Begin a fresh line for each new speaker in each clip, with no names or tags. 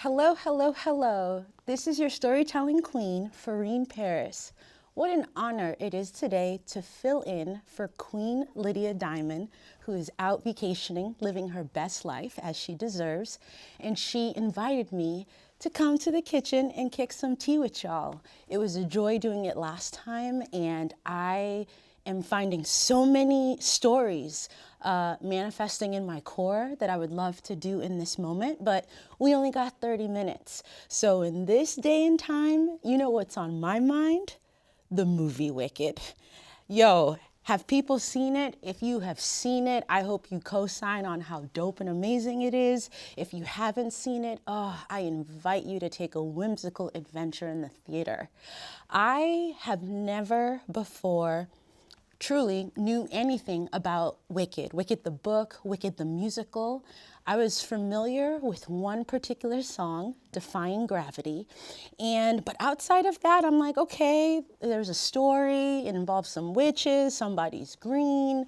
Hello, hello, hello. This is your storytelling queen, Ferene Paris. What an honor it is today to fill in for Queen Lydia Diamond, who is out vacationing, living her best life as she deserves, and she invited me to come to the kitchen and kick some tea with y'all. It was a joy doing it last time, and I am finding so many stories manifesting in my core that I would love to do in this moment, but we only got 30 minutes. So in this day and time, you know what's on my mind? The movie Wicked. Yo, have people seen it? If you have seen it, I hope you co-sign on how dope and amazing it is. If you haven't seen it, I invite you to take a whimsical adventure in the theater. I have never before truly knew anything about Wicked. Wicked the book, Wicked the musical. I was familiar with one particular song, Defying Gravity. But outside of that, I'm like, okay, there's a story. It involves some witches, somebody's green.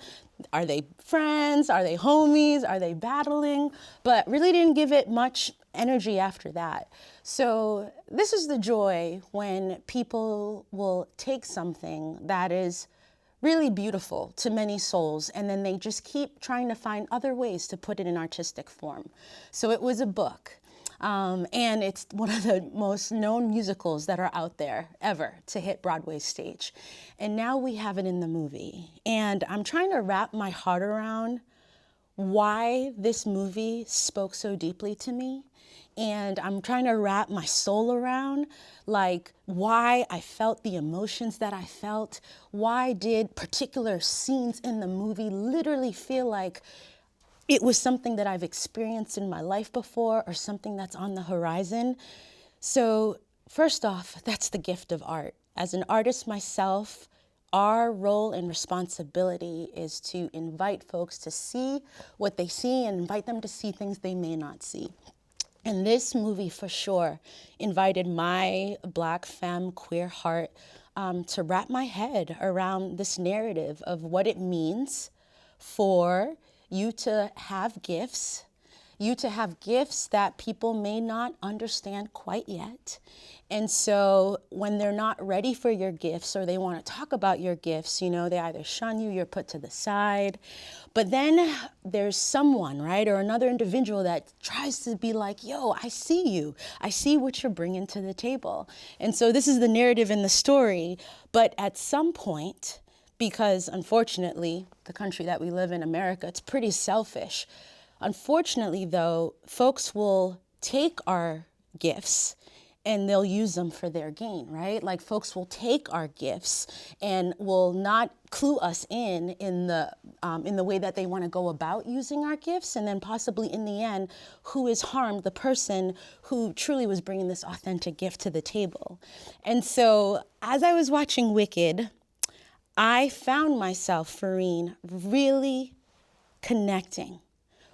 Are they friends? Are they homies? Are they battling? But really didn't give it much energy after that. So this is the joy when people will take something that is really beautiful to many souls, and then they just keep trying to find other ways to put it in artistic form. So it was a book, and it's one of the most known musicals that are out there ever to hit Broadway stage. And now we have it in the movie. And I'm trying to wrap my heart around why this movie spoke so deeply to me. And I'm trying to wrap my soul around like why I felt the emotions that I felt. Why did particular scenes in the movie literally feel like it was something that I've experienced in my life before or something that's on the horizon? So first off, that's the gift of art. As an artist myself, our role and responsibility is to invite folks to see what they see and invite them to see things they may not see. And this movie for sure invited my Black femme queer heart to wrap my head around this narrative of what it means for you to have gifts, that people may not understand quite yet. And so when they're not ready for your gifts or they want to talk about your gifts, you know, they either shun you, you're put to the side. But then there's someone, right, or another individual that tries to be like, yo, I see you. I see what you're bringing to the table. And so this is the narrative in the story. But at some point, because unfortunately, the country that we live in, America, it's pretty selfish. Unfortunately, though, folks will take our gifts and they'll use them for their gain, right? Like folks will take our gifts and will not clue us in the way that they want to go about using our gifts, and then possibly in the end, who is harmed? The person who truly was bringing this authentic gift to the table. And so, as I was watching Wicked, I found myself, Ferene, really connecting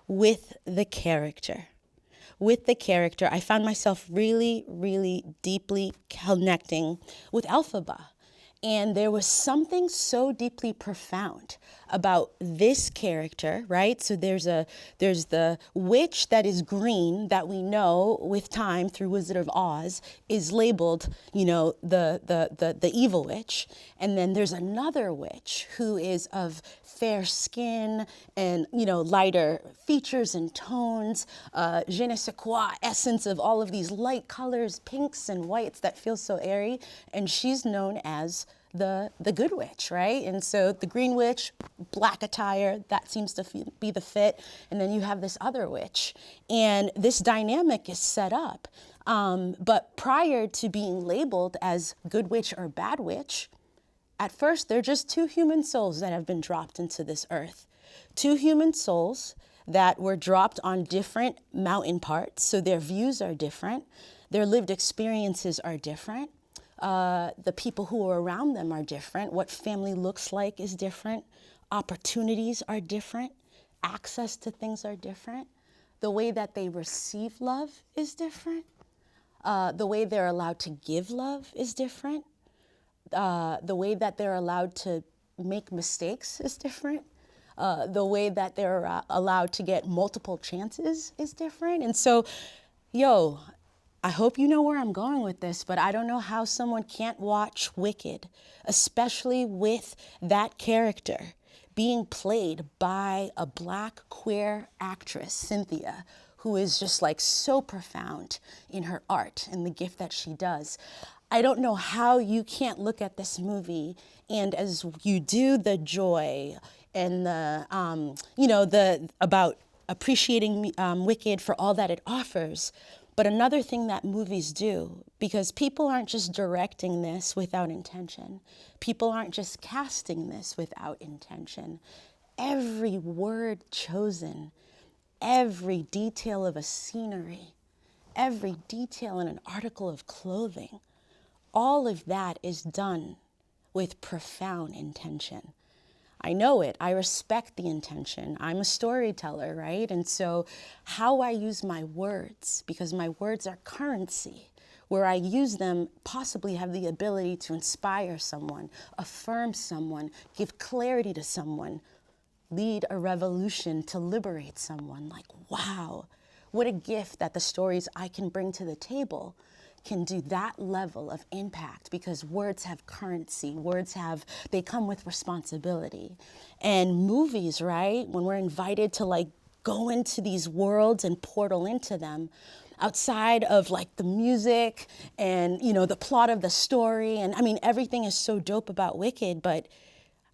with the character. I found myself really, really deeply connecting with Elphaba. And there was something so deeply profound about this character, right? So there's the witch that is green that we know with time through Wizard of Oz is labeled, you know, the evil witch. And then there's another witch who is of fair skin and, you know, lighter features and tones, je ne sais quoi essence of all of these light colors, pinks and whites that feel so airy. And she's known as the good witch, right? And so the green witch, black attire, that seems to be the fit. And then you have this other witch. And this dynamic is set up. But prior to being labeled as good witch or bad witch, at first, they're just two human souls that have been dropped into this earth. Two human souls that were dropped on different mountain parts, so their views are different. Their lived experiences are different. The people who are around them are different. What family looks like is different. Opportunities are different. Access to things are different. The way that they receive love is different. The way they're allowed to give love is different. The way that they're allowed to make mistakes is different. The way that they're allowed to get multiple chances is different. And so, I hope you know where I'm going with this, but I don't know how someone can't watch Wicked, especially with that character being played by a Black queer actress, Cynthia, who is just like so profound in her art and the gift that she does. I don't know how you can't look at this movie and as you do the joy and the about appreciating Wicked for all that it offers. But another thing that movies do, because people aren't just directing this without intention. People aren't just casting this without intention. Every word chosen, every detail of a scenery, every detail in an article of clothing, all of that is done with profound intention. I know it. I respect the intention. I'm a storyteller, right? And so how I use my words, because my words are currency, where I use them possibly have the ability to inspire someone, affirm someone, give clarity to someone, lead a revolution to liberate someone. Like, wow, what a gift that the stories I can bring to the table can do that level of impact, because words have currency, they come with responsibility. And movies, right, when we're invited to like go into these worlds and portal into them, outside of like the music and, the plot of the story, and I mean, everything is so dope about Wicked, but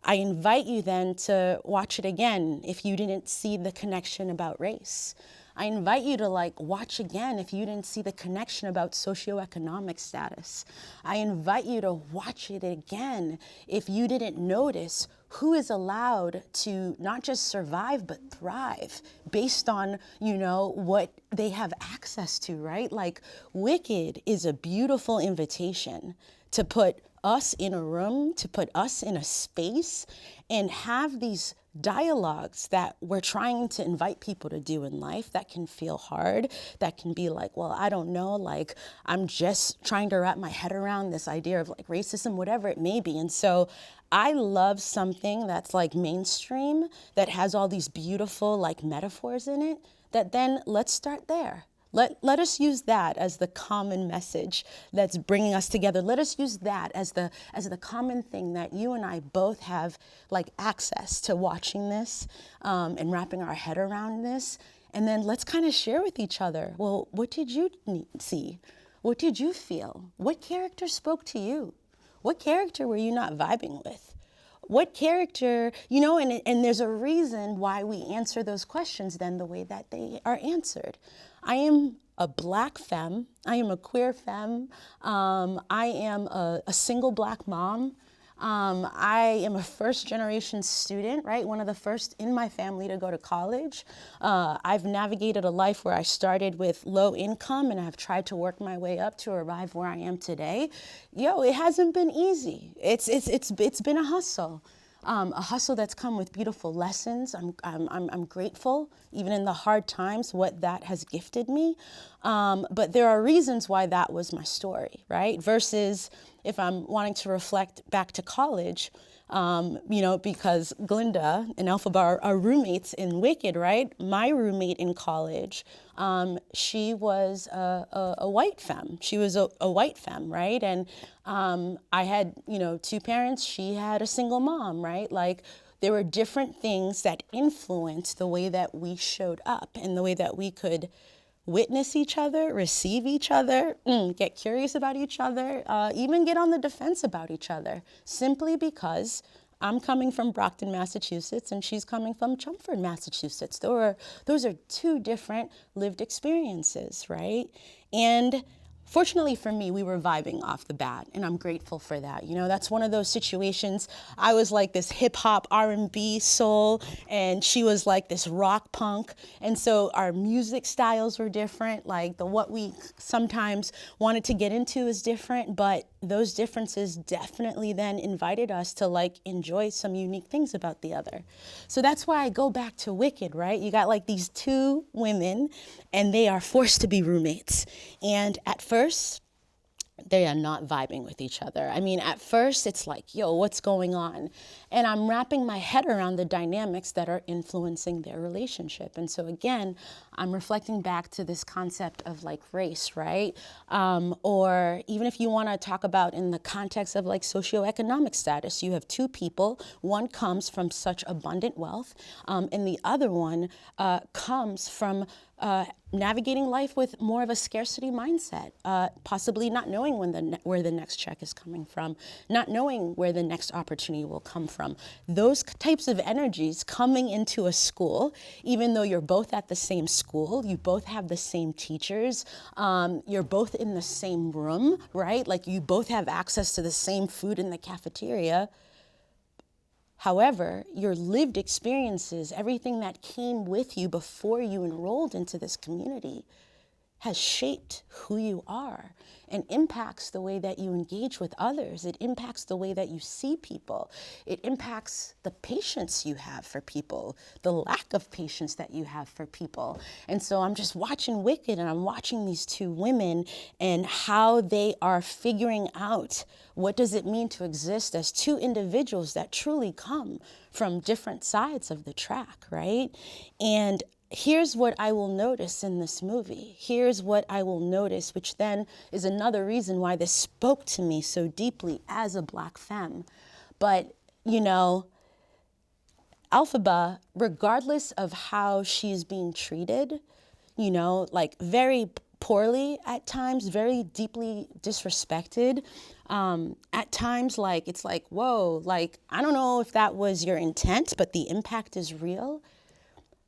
I invite you then to watch it again if you didn't see the connection about race. I invite you to like watch again if you didn't see the connection about socioeconomic status. I invite you to watch it again if you didn't notice who is allowed to not just survive but thrive based on, what they have access to, right? Like Wicked is a beautiful invitation to put us in a room, to put us in a space and have these dialogues that we're trying to invite people to do in life that can feel hard, that can be like, well, I don't know, like I'm just trying to wrap my head around this idea of like racism, whatever it may be. And so I love something that's like mainstream, that has all these beautiful like metaphors in it, that then let's start there. Let us use that as the common message that's bringing us together. Let us use that as the common thing that you and I both have like access to watching this and wrapping our head around this. And then let's kind of share with each other. Well, what did you see? What did you feel? What character spoke to you? What character were you not vibing with? What character, and there's a reason why we answer those questions then the way that they are answered. I am a Black femme. I am a queer femme. I am a single Black mom. I am a first generation student, right? One of the first in my family to go to college. I've navigated a life where I started with low income and I've tried to work my way up to arrive where I am today. It hasn't been easy. It's been a hustle that's come with beautiful lessons. I'm grateful, even in the hard times, what that has gifted me. But there are reasons why that was my story, right? Versus if I'm wanting to reflect back to college, because Glinda and Elphaba are roommates in Wicked, right? My roommate in college, she was a white femme. She was a white femme, right? And I had, two parents. She had a single mom, right? Like there were different things that influenced the way that we showed up and the way that we could witness each other, receive each other, get curious about each other, even get on the defense about each other, simply because I'm coming from Brockton, Massachusetts, and she's coming from Chelmsford, Massachusetts. Those are two different lived experiences, right? And fortunately for me, we were vibing off the bat, and I'm grateful for that. That's one of those situations. I was like this hip hop, R&B, soul, and she was like this rock punk. And so our music styles were different. Like what we sometimes wanted to get into is different, but those differences definitely then invited us to like enjoy some unique things about the other. So that's why I go back to Wicked, right? You got like these two women and they are forced to be roommates. And at first, they are not vibing with each other. I mean, at first it's like, yo, what's going on? And I'm wrapping my head around the dynamics that are influencing their relationship. And so again, I'm reflecting back to this concept of like race, right? Or even if you want to talk about in the context of like socioeconomic status, you have two people, one comes from such abundant wealth, and the other one comes from navigating life with more of a scarcity mindset, possibly not knowing where the next check is coming from, not knowing where the next opportunity will come from. Those types of energies coming into a school, even though you're both at the same school, you both have the same teachers, you're both in the same room, right? Like you both have access to the same food in the cafeteria. However, your lived experiences, everything that came with you before you enrolled into this community, has shaped who you are and impacts the way that you engage with others. It impacts the way that you see people. It impacts the patience you have for people, the lack of patience that you have for people. And so I'm just watching Wicked, and I'm watching these two women and how they are figuring out what does it mean to exist as two individuals that truly come from different sides of the track, right? And here's what I will notice in this movie. Here's what I will notice, which then is another reason why this spoke to me so deeply as a Black femme. But, you know, Elphaba, regardless of how she's being treated, you know, like very poorly at times, very deeply disrespected, at times, like, it's like, whoa, like, I don't know if that was your intent, but the impact is real.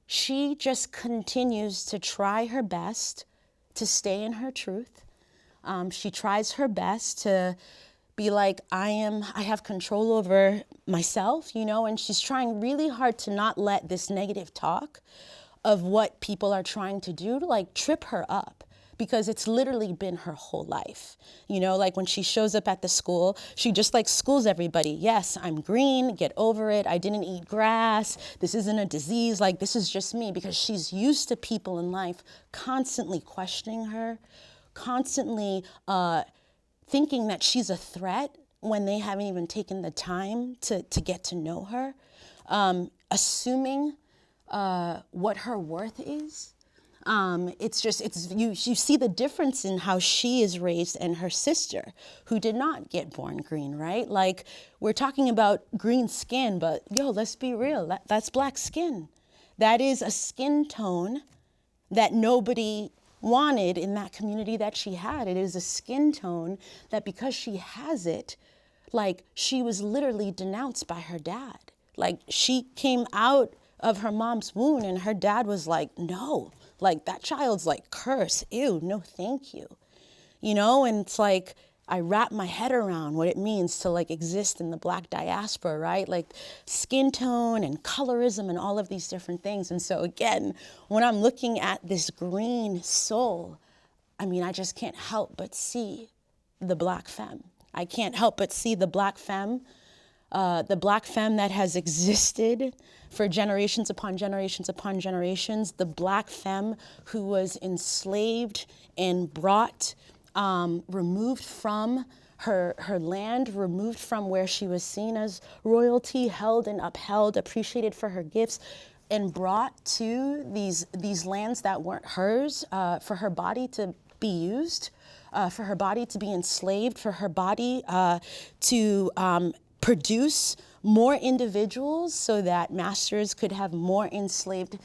She just continues to try her best to stay in her truth. She tries her best to be like, I have control over myself, you know, and she's trying really hard to not let this negative talk of what people are trying to do to like trip her up. Because it's literally been her whole life. You know, like when she shows up at the school, she just like schools everybody. Yes, I'm green, get over it. I didn't eat grass. This isn't a disease. Like, this is just me, because she's used to people in life constantly questioning her, constantly thinking that she's a threat when they haven't even taken the time to get to know her, assuming what her worth is. You see the difference in how she is raised and her sister, who did not get born green, right? Like, we're talking about green skin, but yo, let's be real, that's Black skin. That is a skin tone that nobody wanted in that community that she had. It is a skin tone that, because she has it, like, she was literally denounced by her dad. Like, she came out of her mom's womb and her dad was like, no. Like, that child's like cursed. Ew, no thank you. You know, and it's like, I wrap my head around what it means to like exist in the Black diaspora, right? Like skin tone and colorism and all of these different things. And so again, when I'm looking at this green soul, I mean, I just can't help but see the Black femme. I can't help but see the Black femme that has existed for generations upon generations upon generations, the Black femme who was enslaved and brought, removed from her land, removed from where she was seen as royalty, held and upheld, appreciated for her gifts, and brought to these lands that weren't hers, for her body to be used, for her body to be enslaved, for her body to produce more individuals so that masters could have more enslaved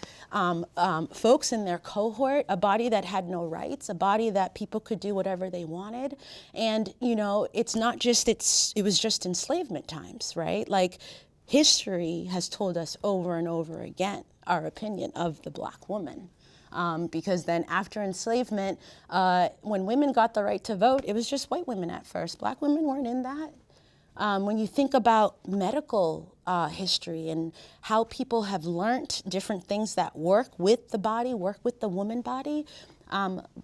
folks in their cohort, a body that had no rights, a body that people could do whatever they wanted. And, you know, it's not just, it was just enslavement times, right? Like, history has told us over and over again our opinion of the Black woman. Because then after enslavement, when women got the right to vote, it was just white women at first. Black women weren't in that. When you think about medical history and how people have learned different things that work with the body, work with the woman body,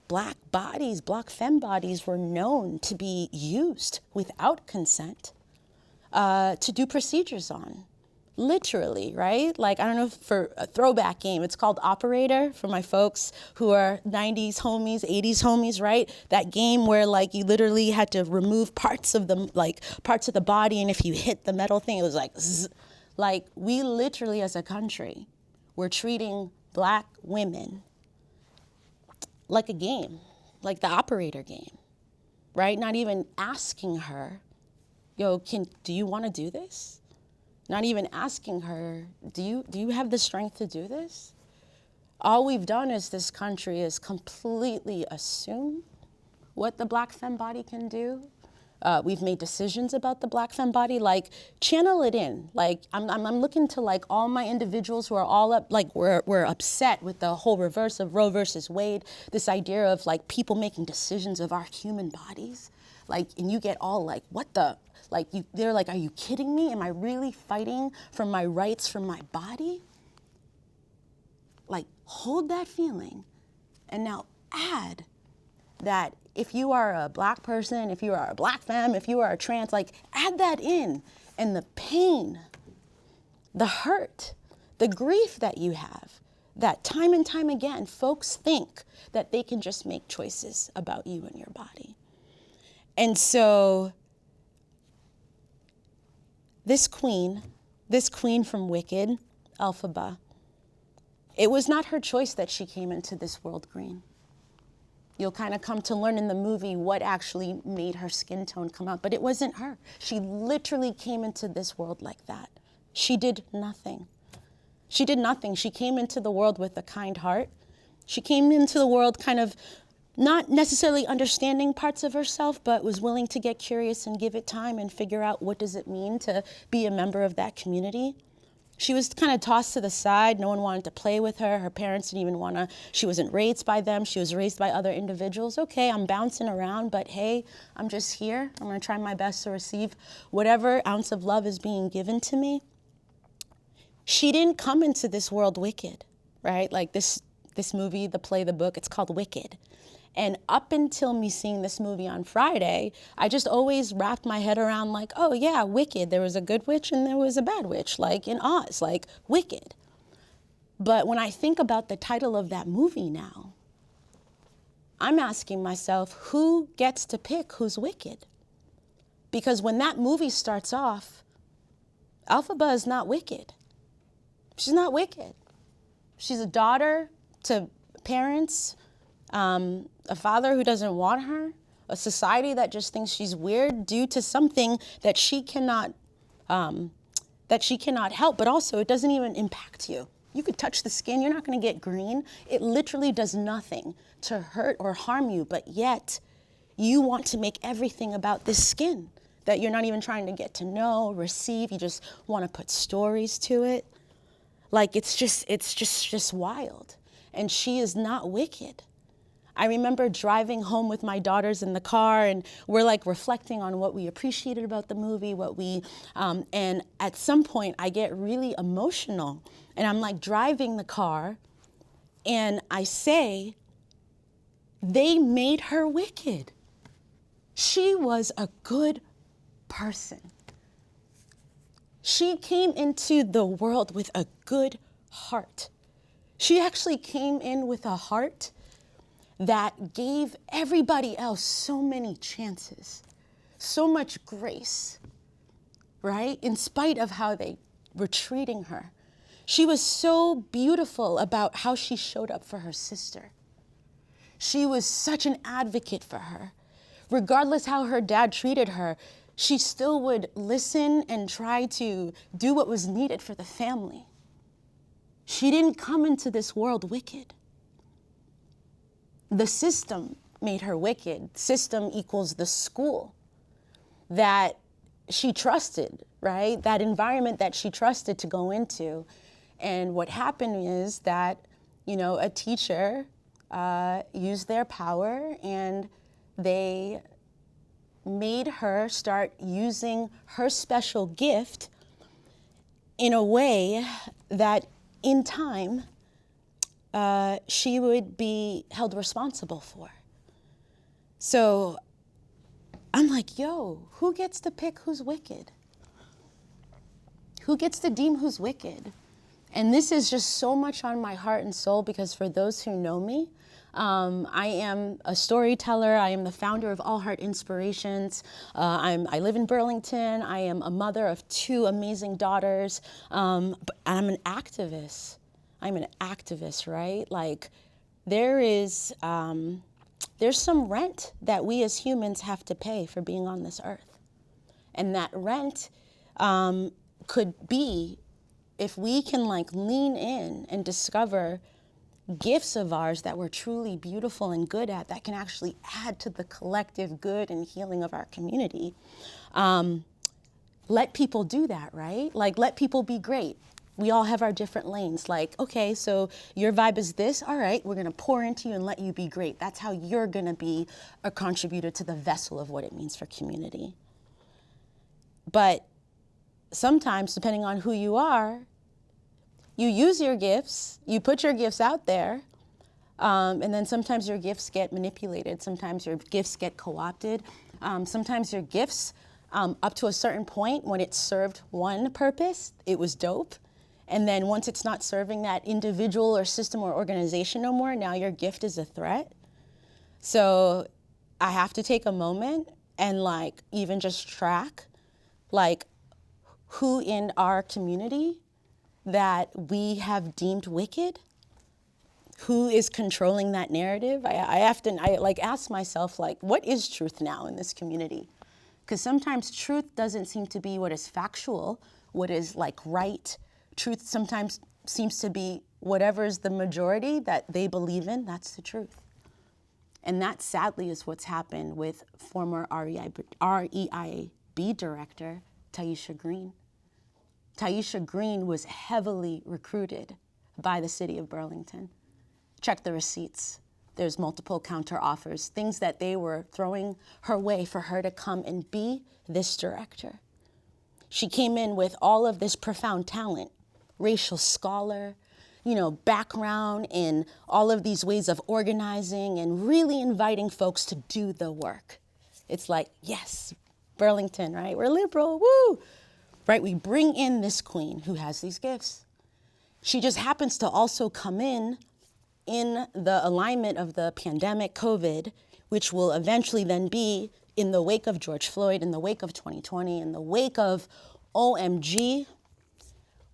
Black bodies, Black femme bodies were known to be used without consent to do procedures on. literally, right? Like, I don't know, for a throwback game, it's called Operator for my folks who are 90s homies, 80s homies, right? That game where like you literally had to remove parts of the body, and if you hit the metal thing, it was like zzz. Like, we literally as a country, we're treating Black women like a game, like the Operator game, right? Not even asking her, yo, do you want to do this? Not even asking her, do you have the strength to do this? All we've done as this country is completely assume what the Black femme body can do. We've made decisions about the Black femme body, like channel it in. Like I'm looking to like all my individuals who are all up, like we're upset with the whole reverse of Roe versus Wade, this idea of like people making decisions of our human bodies. Like, and you get all like, what the, like they're like, are you kidding me? Am I really fighting for my rights from my body? Like, hold that feeling and now add that if you are a Black person, if you are a Black femme, if you are a trans, like add that in, and the pain, the hurt, the grief that you have, that time and time again, folks think that they can just make choices about you and your body. And so this queen from Wicked, Elphaba, it was not her choice that she came into this world green. You'll kind of come to learn in the movie what actually made her skin tone come out, but it wasn't her. She literally came into this world like that. She did nothing. She did nothing. She came into the world with a kind heart. She came into the world kind of not necessarily understanding parts of herself, but was willing to get curious and give it time and figure out what does it mean to be a member of that community. She was kind of tossed to the side. No one wanted to play with her. Her parents didn't even want to. She wasn't raised by them. She was raised by other individuals. Okay, I'm bouncing around, but hey, I'm just here. I'm going to try my best to receive whatever ounce of love is being given to me. She didn't come into this world wicked, right? Like this movie, the play, the book, it's called Wicked. And up until me seeing this movie on Friday, I just always wrapped my head around like, oh yeah, Wicked. There was a good witch and there was a bad witch, like in Oz, like Wicked. But when I think about the title of that movie now, I'm asking myself, who gets to pick who's wicked? Because when that movie starts off, Elphaba is not wicked. She's not wicked. She's a daughter to parents, a father who doesn't want her, a society that just thinks she's weird due to something that she cannot help, but also it doesn't even impact you. You could touch the skin, you're not gonna get green. It literally does nothing to hurt or harm you, but yet you want to make everything about this skin that you're not even trying to get to know, receive, you just wanna put stories to it. Like it's just wild. And she is not wicked. I remember driving home with my daughters in the car, and we're like reflecting on what we appreciated about the movie, and at some point I get really emotional, and I'm like driving the car, and I say, they made her wicked. She was a good person. She came into the world with a good heart. She actually came in with a heart that gave everybody else so many chances, so much grace, right? In spite of how they were treating her. She was so beautiful about how she showed up for her sister. She was such an advocate for her. Regardless how her dad treated her, she still would listen and try to do what was needed for the family. She didn't come into this world wicked. The system made her wicked. System equals the school that she trusted, right? That environment that she trusted to go into. And what happened is that, a teacher used their power and they made her start using her special gift in a way that in time, she would be held responsible for. So I'm like, yo, who gets to pick who's wicked? who gets to deem who's wicked? And this is just so much on my heart and soul, because for those who know me, I am a storyteller. I am the founder of All Heart Inspirations. I live in Burlington. I am a mother of 2 amazing daughters. But I'm an activist. I'm an activist, right? Like, there's some rent that we as humans have to pay for being on this earth. And that rent could be, if we can like lean in and discover gifts of ours that we're truly beautiful and good at, that can actually add to the collective good and healing of our community. Let people do that, right? Like, let people be great. We all have our different lanes. Like, okay, so your vibe is this. All right, we're gonna pour into you and let you be great. That's how you're gonna be a contributor to the vessel of what it means for community. But sometimes, depending on who you are, you use your gifts, you put your gifts out there, and then sometimes your gifts get manipulated. Sometimes your gifts get co-opted. Sometimes your gifts, up to a certain point, when it served one purpose, it was dope. And then once it's not serving that individual or system or organization no more, now your gift is a threat. So I have to take a moment and like even just track like who in our community that we have deemed wicked, who is controlling that narrative. I often ask myself, like, what is truth now in this community? Because sometimes truth doesn't seem to be what is factual, what is like right. Truth sometimes seems to be whatever is the majority that they believe in, that's the truth. And that sadly is what's happened with former REIB director, Taisha Green. Taisha Green was heavily recruited by the city of Burlington. Check the receipts. There's multiple counter offers, things that they were throwing her way for her to come and be this director. She came in with all of this profound talent, racial scholar, background in all of these ways of organizing and really inviting folks to do the work. It's like, yes, Burlington, right? We're liberal, woo! Right, we bring in this queen who has these gifts. She just happens to also come in the alignment of the pandemic, COVID, which will eventually then be in the wake of George Floyd, in the wake of 2020, in the wake of OMG.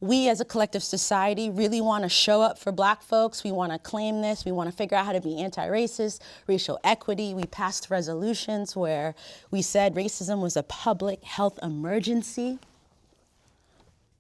We as a collective society really want to show up for Black folks. We want to claim this. We want to figure out how to be anti-racist, racial equity. We passed resolutions where we said racism was a public health emergency.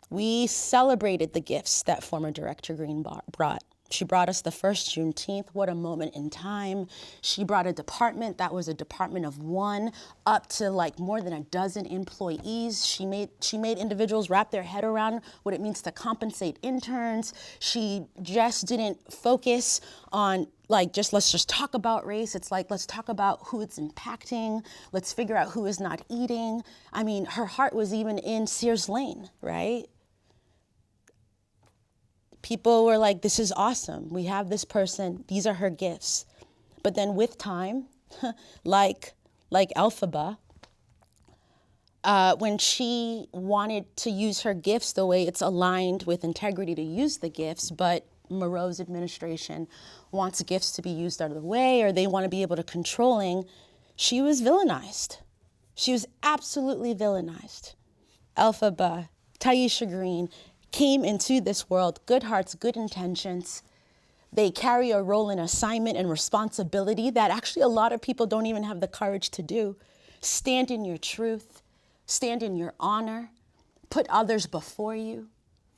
We celebrated the gifts that former Director Green brought. She brought us the first Juneteenth. What a moment in time. She brought a department that was a department of one up to like more than a dozen employees. She made individuals wrap their head around what it means to compensate interns. She just didn't focus on like let's just talk about race. It's like, let's talk about who it's impacting. Let's figure out who is not eating. I mean, her heart was even in Sears Lane, right? People were like, this is awesome. We have this person. These are her gifts. But then with time, like Elphaba, when she wanted to use her gifts the way it's aligned with integrity to use the gifts, but Moreau's administration wants gifts to be used out of the way, or they want to be able to controlling, she was villainized. She was absolutely villainized. Elphaba, Taisha Green, came into this world, good hearts, good intentions. They carry a role and assignment and responsibility that actually a lot of people don't even have the courage to do. Stand in your truth, stand in your honor, put others before you,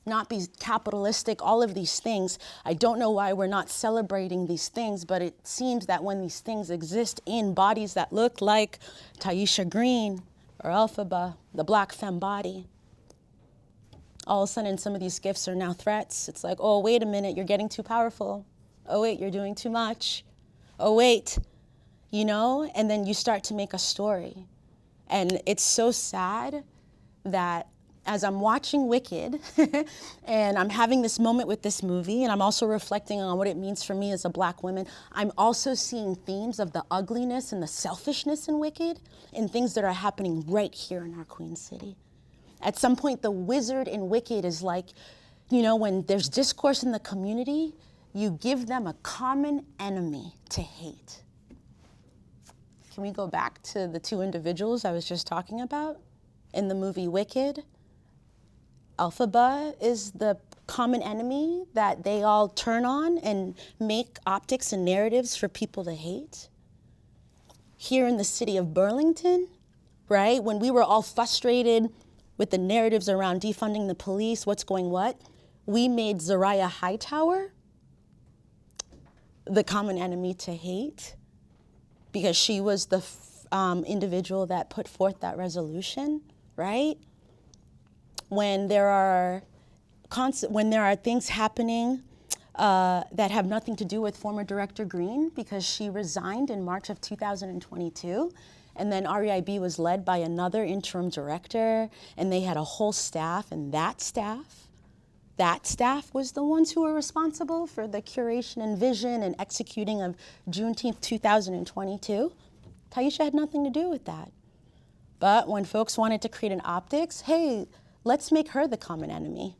not be capitalistic, all of these things. I don't know why we're not celebrating these things, but it seems that when these things exist in bodies that look like Taisha Green or Elphaba, the Black femme body, all of a sudden, some of these gifts are now threats. It's like, oh, wait a minute, you're getting too powerful. Oh, wait, you're doing too much. Oh, wait, and then you start to make a story. And it's so sad that as I'm watching Wicked and I'm having this moment with this movie, and I'm also reflecting on what it means for me as a Black woman, I'm also seeing themes of the ugliness and the selfishness in Wicked and things that are happening right here in our Queen City. At some point, the wizard in Wicked is like, you know, when there's discourse in the community, you give them a common enemy to hate. Can we go back to the two individuals I was just talking about? In the movie Wicked, Elphaba is the common enemy that they all turn on and make optics and narratives for people to hate. Here in the city of Burlington, right, when we were all frustrated with the narratives around defunding the police, what's going what, we made Zariah Hightower the common enemy to hate because she was the individual that put forth that resolution, right? When there are things happening that have nothing to do with former Director Green because she resigned in March of 2022, and then REIB was led by another interim director, and they had a whole staff, and that staff was the ones who were responsible for the curation and vision and executing of Juneteenth 2022. Taisha had nothing to do with that. But when folks wanted to create an optics, hey, let's make her the common enemy.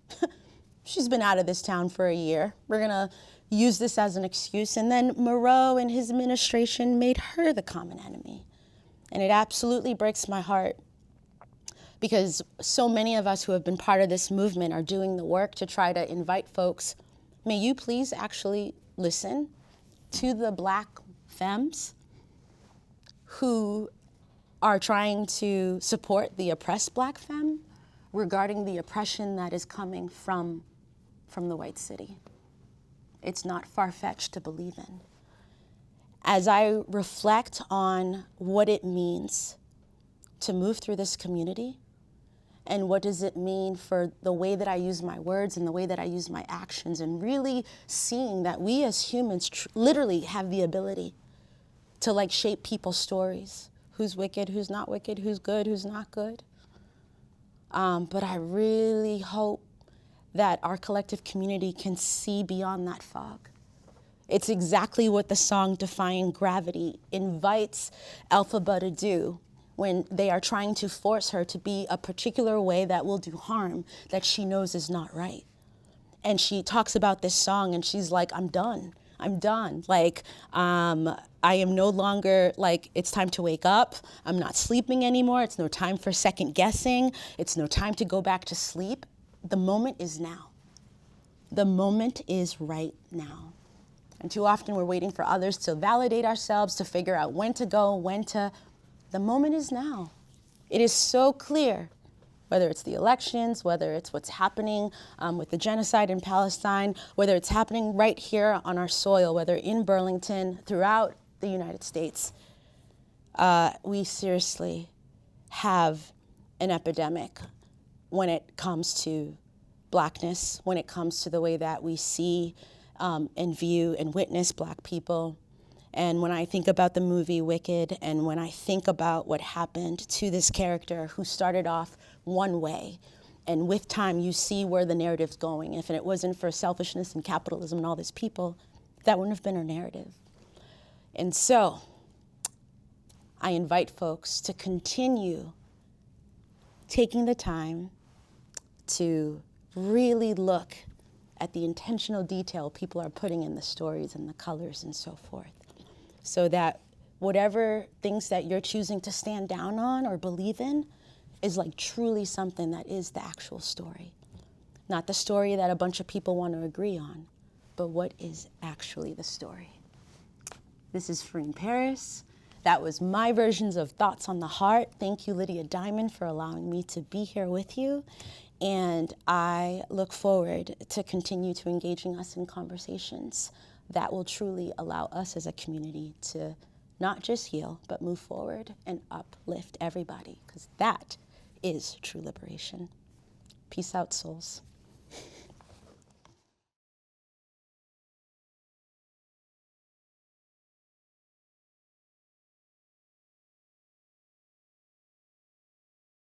She's been out of this town for a year. We're gonna use this as an excuse. And then Moreau and his administration made her the common enemy. And it absolutely breaks my heart because so many of us who have been part of this movement are doing the work to try to invite folks. May you please actually listen to the Black femmes who are trying to support the oppressed Black femme regarding the oppression that is coming from the white city. It's not far-fetched to believe in. As I reflect on what it means to move through this community and what does it mean for the way that I use my words and the way that I use my actions, and really seeing that we as humans literally have the ability to like shape people's stories. Who's wicked, who's not wicked, who's good, who's not good. But I really hope that our collective community can see beyond that fog. It's exactly what the song Defying Gravity invites Elphaba to do when they are trying to force her to be a particular way that will do harm that she knows is not right. And she talks about this song and she's like, I'm done. Like, I am no longer, like, it's time to wake up. I'm not sleeping anymore. It's no time for second guessing. It's no time to go back to sleep. The moment is now. The moment is right now. And too often we're waiting for others to validate ourselves, to figure out when to go, the moment is now. It is so clear, whether it's the elections, whether it's what's happening with the genocide in Palestine, whether it's happening right here on our soil, whether in Burlington, throughout the United States, we seriously have an epidemic when it comes to Blackness, when it comes to the way that we see and view and witness Black people. And when I think about the movie Wicked, and when I think about what happened to this character who started off one way, and with time you see where the narrative's going. If it wasn't for selfishness and capitalism and all these people, that wouldn't have been her narrative. And so I invite folks to continue taking the time to really look at the intentional detail people are putting in the stories and the colors and so forth, so that whatever things that you're choosing to stand down on or believe in is like truly something that is the actual story. Not the story that a bunch of people want to agree on, but what is actually the story. This is Ferene Paris. That was my versions of Thoughts on the Heart. Thank you, Lydia Diamond, for allowing me to be here with you. And I look forward to continue to engaging us in conversations that will truly allow us as a community to not just heal, but move forward and uplift everybody, because that is true liberation. Peace out, souls.